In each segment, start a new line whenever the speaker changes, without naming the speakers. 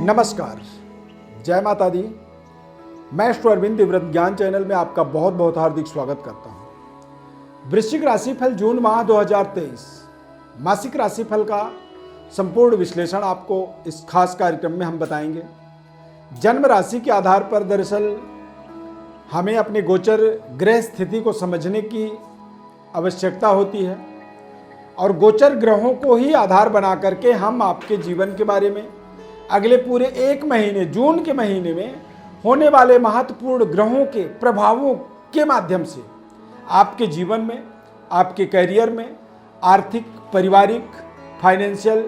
नमस्कार, जय माता दी। मैं अरविंद व्रत ज्ञान चैनल में आपका बहुत बहुत हार्दिक स्वागत करता हूं। वृश्चिक राशिफल जून माह 2023 मासिक राशिफल का संपूर्ण विश्लेषण आपको इस खास कार्यक्रम में हम बताएंगे। जन्म राशि के आधार पर दरअसल हमें अपने गोचर ग्रह स्थिति को समझने की आवश्यकता होती है और गोचर ग्रहों को ही आधार बना करके हम आपके जीवन के बारे में अगले पूरे एक महीने जून के महीने में होने वाले महत्वपूर्ण ग्रहों के प्रभावों के माध्यम से आपके जीवन में, आपके करियर में, आर्थिक, पारिवारिक, फाइनेंशियल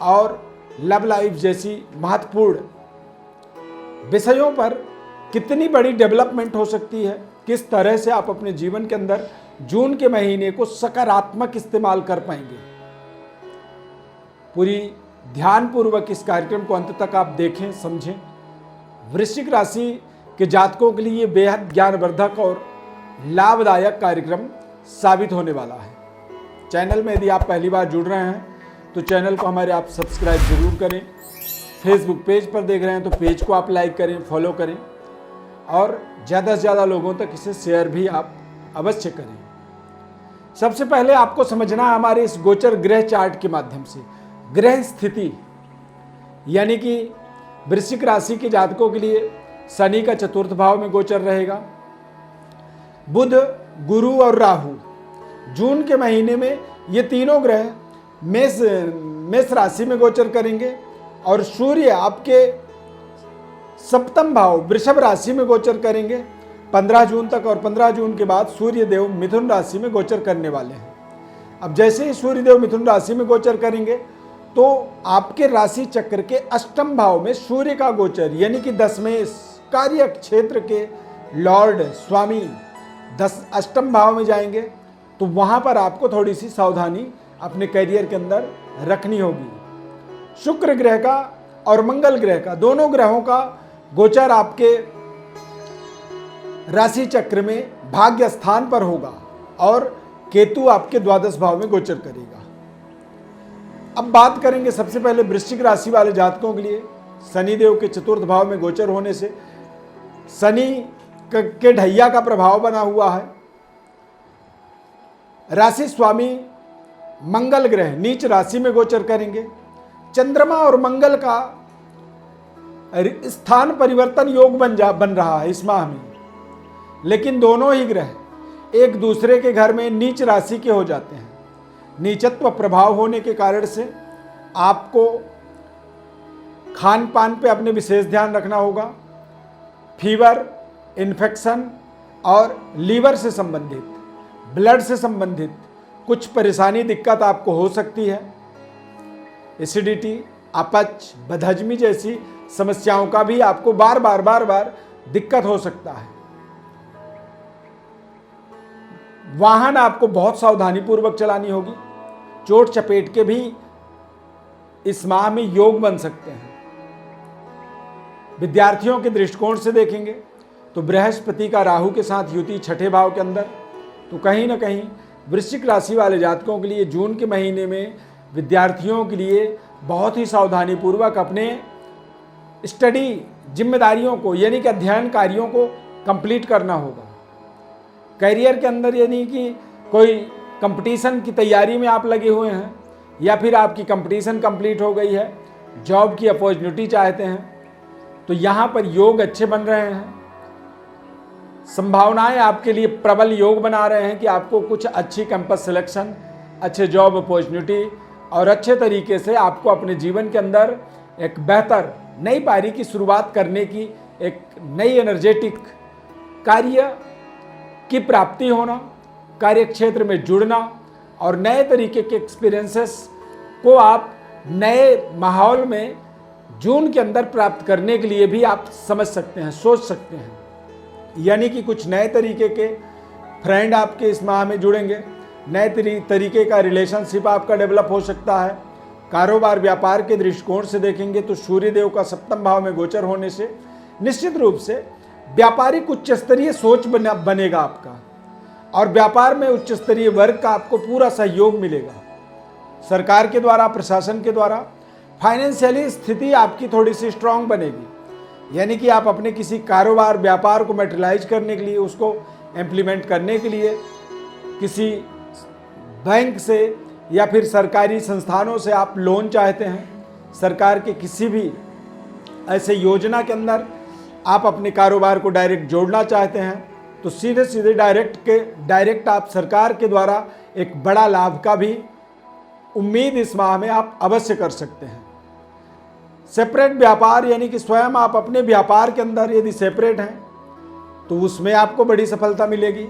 और लव लाइफ जैसी महत्वपूर्ण विषयों पर कितनी बड़ी डेवलपमेंट हो सकती है, किस तरह से आप अपने जीवन के अंदर जून के महीने को सकारात्मक इस्तेमाल कर पाएंगे। पूरी ध्यानपूर्वक इस कार्यक्रम को अंत तक आप देखें, समझें। वृश्चिक राशि के जातकों के लिए बेहद ज्ञानवर्धक और लाभदायक कार्यक्रम साबित होने वाला है। चैनल में यदि आप पहली बार जुड़ रहे हैं तो चैनल को हमारे आप सब्सक्राइब जरूर करें। फेसबुक पेज पर देख रहे हैं तो पेज को आप लाइक करें, फॉलो करें और ज़्यादा से ज़्यादा लोगों तक इसे शेयर भी आप अवश्य करें। सबसे पहले आपको समझना है हमारे इस गोचर ग्रह चार्ट के माध्यम से ग्रह स्थिति, यानी कि वृश्चिक राशि के जातकों के लिए शनि का चतुर्थ भाव में गोचर रहेगा। बुध, गुरु और राहु जून के महीने में ये तीनों ग्रह मेष राशि में गोचर करेंगे और सूर्य आपके सप्तम भाव वृषभ राशि में गोचर करेंगे 15 जून तक और 15 जून के बाद सूर्य देव मिथुन राशि में गोचर करने वाले हैं। अब जैसे ही सूर्य देव मिथुन राशि में गोचर करेंगे तो आपके राशि चक्र के अष्टम भाव में सूर्य का गोचर, यानी कि दशमेश कार्य क्षेत्र के लॉर्ड स्वामी अष्टम भाव में जाएंगे, तो वहां पर आपको थोड़ी सी सावधानी अपने करियर के अंदर रखनी होगी। शुक्र ग्रह का और मंगल ग्रह का, दोनों ग्रहों का गोचर आपके राशि चक्र में भाग्य स्थान पर होगा और केतु आपके द्वादश भाव में गोचर करेगा। अब बात करेंगे सबसे पहले वृश्चिक राशि वाले जातकों के लिए। शनि देव के चतुर्थ भाव में गोचर होने से शनि के ढैया का प्रभाव बना हुआ है। राशि स्वामी मंगल ग्रह नीच राशि में गोचर करेंगे। चंद्रमा और मंगल का स्थान परिवर्तन योग बन रहा है इस माह में, लेकिन दोनों ही ग्रह एक दूसरे के घर में नीच राशि के हो जाते हैं। नीचत्व प्रभाव होने के कारण से आपको खान पान पे अपने विशेष ध्यान रखना होगा। फीवर, इन्फेक्शन और लीवर से संबंधित, ब्लड से संबंधित कुछ परेशानी, दिक्कत आपको हो सकती है। एसिडिटी, अपच, बदहजमी जैसी समस्याओं का भी आपको बार बार दिक्कत हो सकता है। वाहन आपको बहुत सावधानी पूर्वक चलानी होगी। चोट चपेट के भी इस माह में योग बन सकते हैं। विद्यार्थियों के दृष्टिकोण से देखेंगे तो बृहस्पति का राहु के साथ युति छठे भाव के अंदर, तो कहीं ना कहीं वृश्चिक राशि वाले जातकों के लिए जून के महीने में विद्यार्थियों के लिए बहुत ही सावधानी पूर्वक अपने स्टडी जिम्मेदारियों को, यानी कि अध्ययन कार्यों को कंप्लीट करना होगा। करियर के अंदर, यानी कि कोई कंपटीशन की तैयारी में आप लगे हुए हैं या फिर आपकी कंपटीशन कंप्लीट हो गई है, जॉब की अपॉर्चुनिटी चाहते हैं, तो यहाँ पर योग अच्छे बन रहे हैं। संभावनाएं आपके लिए प्रबल योग बना रहे हैं कि आपको कुछ अच्छी कैंपस सिलेक्शन, अच्छे जॉब अपॉर्चुनिटी और अच्छे तरीके से आपको अपने जीवन के अंदर एक बेहतर नई पारी की शुरुआत करने की, एक नई एनर्जेटिक कार्य की प्राप्ति होना, कार्य क्षेत्र में जुड़ना और नए तरीके के एक्सपीरियंसेस को आप नए माहौल में जून के अंदर प्राप्त करने के लिए भी आप समझ सकते हैं, सोच सकते हैं। यानी कि कुछ नए तरीके के फ्रेंड आपके इस माह में जुड़ेंगे, नए तरीके का रिलेशनशिप आपका डेवलप हो सकता है। कारोबार व्यापार के दृष्टिकोण से देखेंगे तो सूर्य देव का सप्तम भाव में गोचर होने से निश्चित रूप से व्यापारिक उच्च स्तरीय सोच बनेगा आपका और व्यापार में उच्च स्तरीय वर्ग का आपको पूरा सहयोग मिलेगा। सरकार के द्वारा, प्रशासन के द्वारा फाइनेंशियली स्थिति आपकी थोड़ी सी स्ट्रांग बनेगी, यानी कि आप अपने किसी कारोबार व्यापार को मटेरियलाइज करने के लिए, उसको इम्प्लीमेंट करने के लिए किसी बैंक से या फिर सरकारी संस्थानों से आप लोन चाहते हैं, सरकार के किसी भी ऐसे योजना के अंदर आप अपने कारोबार को डायरेक्ट जोड़ना चाहते हैं, तो सीधे सीधे डायरेक्ट आप सरकार के द्वारा एक बड़ा लाभ का भी उम्मीद इस माह में आप अवश्य कर सकते हैं। सेपरेट व्यापार, यानी कि स्वयं आप अपने व्यापार के अंदर यदि सेपरेट हैं तो उसमें आपको बड़ी सफलता मिलेगी।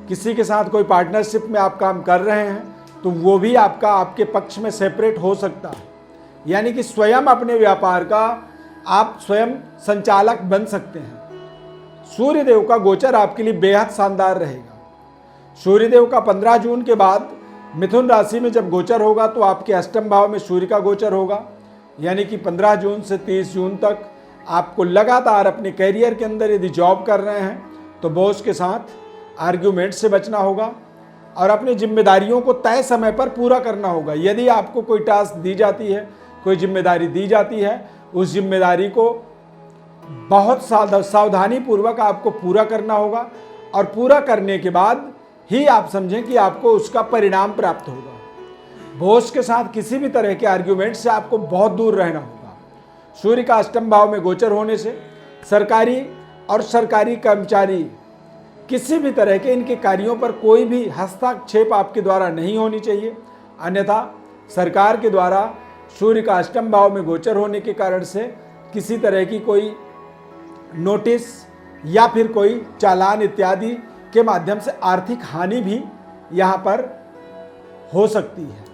किसी के साथ कोई पार्टनरशिप में आप काम कर रहे हैं तो वो भी आपके पक्ष में सेपरेट हो सकता है, यानी कि स्वयं अपने व्यापार का आप स्वयं संचालक बन सकते हैं। सूर्यदेव का गोचर आपके लिए बेहद शानदार रहेगा। सूर्यदेव का 15 जून के बाद मिथुन राशि में जब गोचर होगा तो आपके अष्टम भाव में सूर्य का गोचर होगा, यानी कि 15 जून से 30 जून तक आपको लगातार अपने कैरियर के अंदर यदि जॉब कर रहे हैं तो बॉस के साथ आर्ग्यूमेंट से बचना होगा और अपनी जिम्मेदारियों को तय समय पर पूरा करना होगा। यदि आपको कोई टास्क दी जाती है, कोई जिम्मेदारी दी जाती है, उस जिम्मेदारी को बहुत सावधानी पूर्वक आपको पूरा करना होगा और पूरा करने के बाद ही आप समझें कि आपको उसका परिणाम प्राप्त होगा। बॉस के साथ किसी भी तरह के आर्ग्यूमेंट से आपको बहुत दूर रहना होगा। सूर्य का अष्टम भाव में गोचर होने से सरकारी और सरकारी कर्मचारी किसी भी तरह के इनके कार्यों पर कोई भी हस्तक्षेप आपके द्वारा नहीं होनी चाहिए, अन्यथा सरकार के द्वारा सूर्य का अष्टम भाव में गोचर होने के कारण से किसी तरह की कोई नोटिस या फिर कोई चालान इत्यादि के माध्यम से आर्थिक हानि भी यहाँ पर हो सकती है।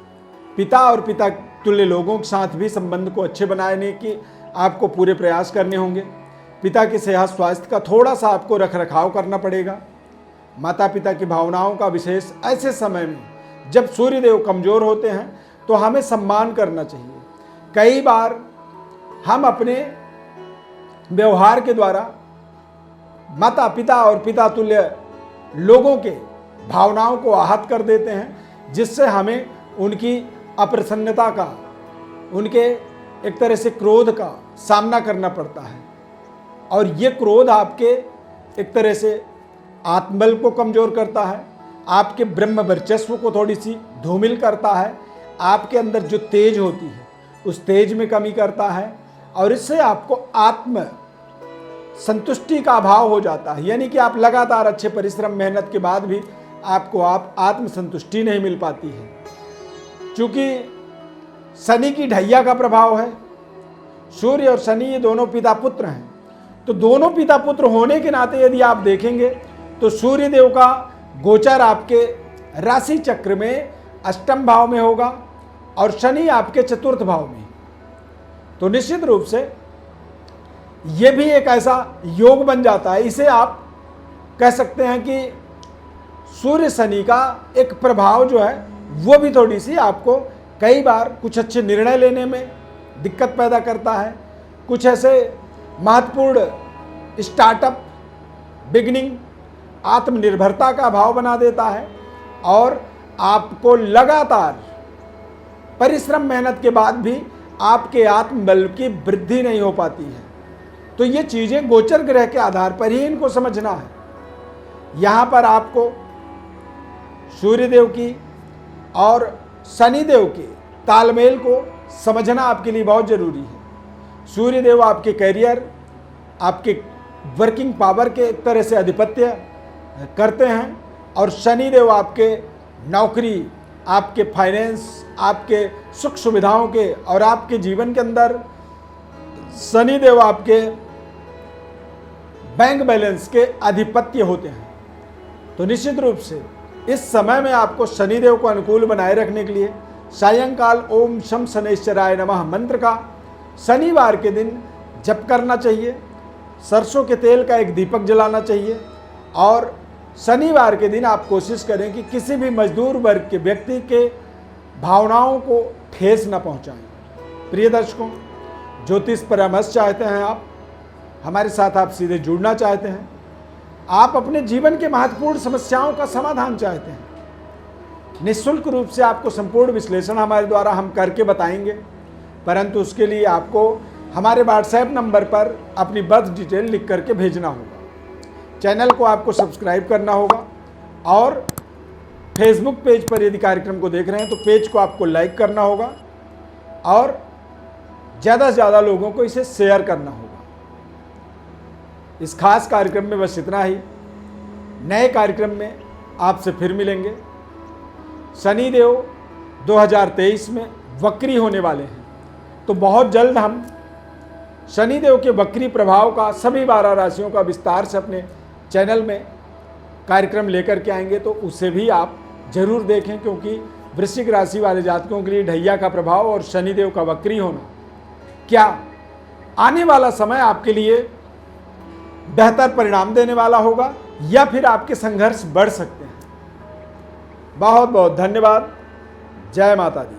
पिता और पिता तुल्य लोगों के साथ भी संबंध को अच्छे बनाने की आपको पूरे प्रयास करने होंगे। पिता की सेहत स्वास्थ्य का थोड़ा सा आपको रखरखाव करना पड़ेगा। माता पिता की भावनाओं का विशेष ऐसे समय में जब सूर्यदेव कमजोर होते हैं तो हमें सम्मान करना चाहिए। कई बार हम अपने व्यवहार के द्वारा माता पिता और पिता तुल्य लोगों के भावनाओं को आहत कर देते हैं, जिससे हमें उनकी अप्रसन्नता का, उनके एक तरह से क्रोध का सामना करना पड़ता है। और ये क्रोध आपके एक तरह से आत्मबल को कमजोर करता है, आपके ब्रह्म वर्चस्व को थोड़ी सी धूमिल करता है, आपके अंदर जो तेज होती है उस तेज में कमी करता है और इससे आपको आत्म संतुष्टि का अभाव हो जाता है। यानी कि आप लगातार अच्छे परिश्रम मेहनत के बाद भी आपको आत्म संतुष्टि नहीं मिल पाती है। चूंकि शनि की ढैया का प्रभाव है, सूर्य और शनि ये दोनों पिता पुत्र हैं, तो दोनों पिता पुत्र होने के नाते यदि आप देखेंगे तो सूर्य देव का गोचर आपके राशि चक्र में अष्टम भाव में होगा और शनि आपके चतुर्थ भाव में। तो निश्चित रूप से ये भी एक ऐसा योग बन जाता है, इसे आप कह सकते हैं कि सूर्य शनि का एक प्रभाव जो है वो भी थोड़ी सी आपको कई बार कुछ अच्छे निर्णय लेने में दिक्कत पैदा करता है। कुछ ऐसे महत्वपूर्ण स्टार्टअप बिगनिंग आत्मनिर्भरता का भाव बना देता है और आपको लगातार परिश्रम मेहनत के बाद भी आपके आत्मबल की वृद्धि नहीं हो पाती है। तो ये चीज़ें गोचर ग्रह के आधार पर ही इनको समझना है। यहाँ पर आपको सूर्यदेव की और शनिदेव के तालमेल को समझना आपके लिए बहुत जरूरी है। सूर्यदेव आपके कैरियर, आपके वर्किंग पावर के एक तरह से आधिपत्य करते हैं और शनिदेव आपके नौकरी, आपके फाइनेंस, आपके सुख सुविधाओं के और आपके जीवन के अंदर शनिदेव आपके बैंक बैलेंस के अधिपत्य होते हैं। तो निश्चित रूप से इस समय में आपको शनिदेव को अनुकूल बनाए रखने के लिए सायंकाल ओम शम शनैश्चराय नमः मंत्र का शनिवार के दिन जप करना चाहिए। सरसों के तेल का एक दीपक जलाना चाहिए और शनिवार के दिन आप कोशिश करें कि किसी भी मजदूर वर्ग के व्यक्ति के भावनाओं को ठेस न पहुंचाएं। प्रिय दर्शकों, ज्योतिष परामर्श चाहते हैं आप, हमारे साथ आप सीधे जुड़ना चाहते हैं, आप अपने जीवन के महत्वपूर्ण समस्याओं का समाधान चाहते हैं, निःशुल्क रूप से आपको संपूर्ण विश्लेषण हमारे द्वारा हम करके बताएंगे। परंतु उसके लिए आपको हमारे व्हाट्सएप नंबर पर अपनी बर्थ डिटेल लिख करके भेजना होगा। चैनल को आपको सब्सक्राइब करना होगा और फेसबुक पेज पर यदि कार्यक्रम को देख रहे हैं तो पेज को आपको लाइक करना होगा और ज़्यादा से ज़्यादा लोगों को इसे शेयर करना होगा। इस खास कार्यक्रम में बस इतना ही। नए कार्यक्रम में आपसे फिर मिलेंगे। शनिदेव 2023 में वक्री होने वाले हैं, तो बहुत जल्द हम शनिदेव के वक्री प्रभाव का सभी 12 राशियों का विस्तार से अपने चैनल में कार्यक्रम लेकर के आएंगे, तो उसे भी आप जरूर देखें, क्योंकि वृश्चिक राशि वाले जातकों के लिए ढैया का प्रभाव और शनिदेव का वक्री होना, क्या आने वाला समय आपके लिए बेहतर परिणाम देने वाला होगा या फिर आपके संघर्ष बढ़ सकते हैं। बहुत बहुत धन्यवाद। जय माता दी।